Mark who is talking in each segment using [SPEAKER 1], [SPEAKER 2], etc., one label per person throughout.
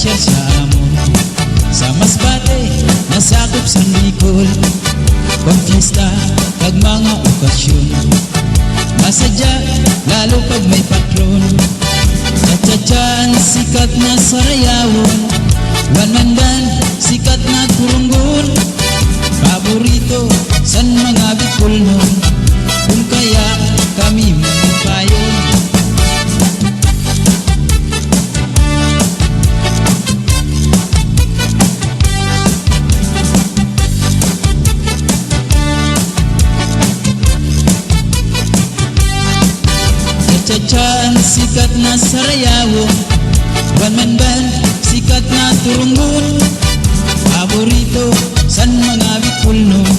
[SPEAKER 1] magpasyal sa amon. Sa Masbate, nasakop sa Bicol, konfista kag mga okasyon. Masadya, lalo pag may patron. Cha-cha-chan, sikat na sarayawon. Wanmandan, sikat na turunggon. Paborito san mga Bicol nun, kung kaya kami magpayon. Cha-chan, sikat na sarayawon. Wanmandan, sikat na turunggon. Paborito san mga Bicol nun,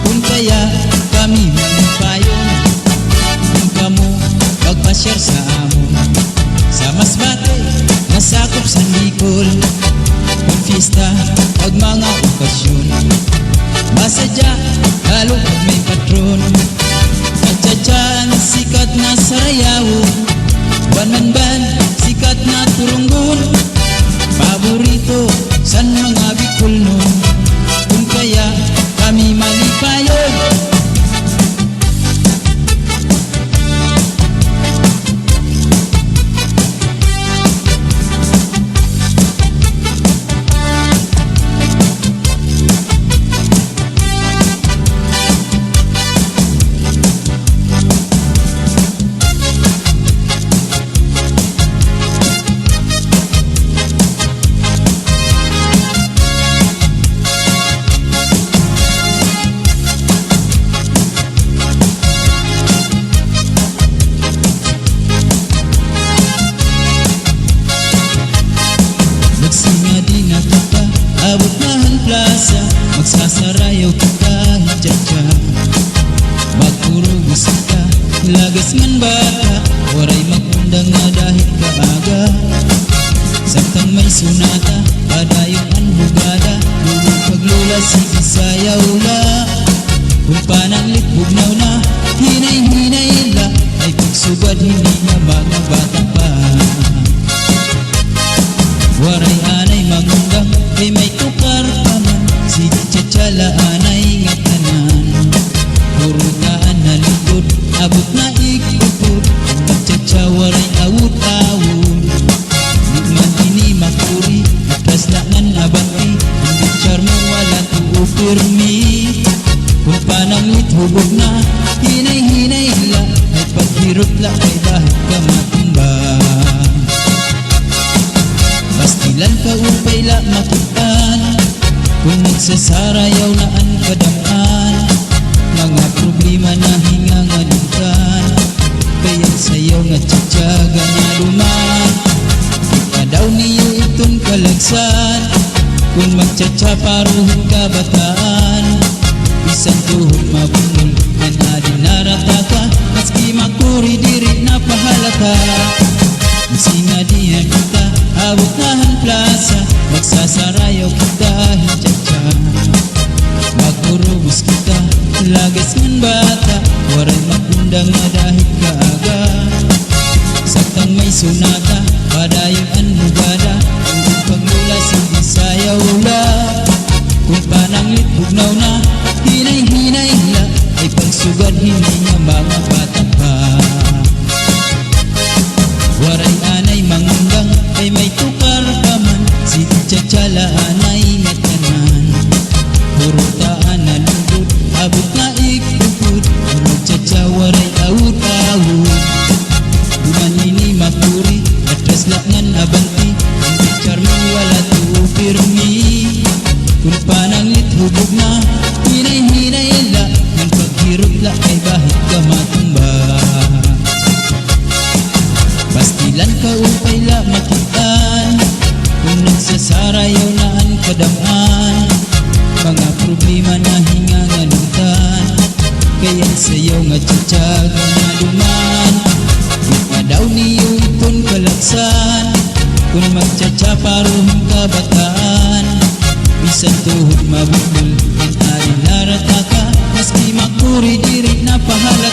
[SPEAKER 1] kung kaya kami magpayon. Kung kamo magpasyal sa amon. Sa Masbate, nasakop sa Bicol, konfista pag mga okasyon. Masadya, lalo pag may patron. Cha-cha-chan, sikat na sarayawon. Wanmanban, sikat na turunggon. Paborito san mga Bicol nun, kung kaya kami malipayon. Magsinga din na kita, abot nahan plaza. Magsasarayaw kita, cha-cha. Magpurugos kita, lagas man bata. Waray magundang na dahil kaaga. Saktang may sunata, padayon ang bugada. Lulong paglula, sige sayaw la. Kung pananglit bugnaw na, hinay-hinay la. Ay pagsugad, hindi na mga bata pa. Waray anay mangundang, kay may tukar pa man. Sige cha-chala anay nga tanan. Puro taan na likod, abot na ikupod. Magcha-cha waray awut-awut. Di man ini makuri, atlaslangan abanti. Hindi charmo wala tuo pirmi. Kung pananglit hubog na, hinay-hinay la. Ay paghirot la, ay bahit ka matumba. Pastilan ka upay la makitaan. Kung nagsasarayaw na ang kadamaan, mga problema na hingangalintan. Kaya sayaw nga tsatsaga na luman. Ika daw niyo itong kalagsan. Kung magtsatsa paruhin ka bataan, isang tuhod mabungol na nadinarata ka. Maski makuri diri na pahalata. Masinga diyan kita, abot nahan plaza. Magsasarayaw kita, cha-cha. Magpurugos kita, lagas man bata. Waray magundang na dahil kaaga. Saktang may sunata, padayon ang bugada. Kung paglula, sige sayaw la. Kung pananglit bugnaw na, hinay-hinay la. Ay pagsugad, hindi nga mga bata pa. Waray anay mangundang, ay may tukar pa man. Sige cha-chala anay nga tanan. Puro taan na lungkot, abot na ikupod. Magcha-cha waray awut-awut. Duman ini makuri, atlaslangan abanti. Hindi charmo wala tuo pirmi. Kung pananglit hubog na, hinay-hinay la. Ang paghirot la, ay bahit ka matumba. Pastilan ka upay la makitaan. Kung nagsasarayaw na ang kadamaan, mga problema na hingangalintan. Kaya sayaw nga tsatsaga na duman. Ika daw niyo itong kalagsan. Kung magtsatsa paruhin ka bataan, bisan tuhod mabukol, ang arin narata ka. Maski makuri diri na pahala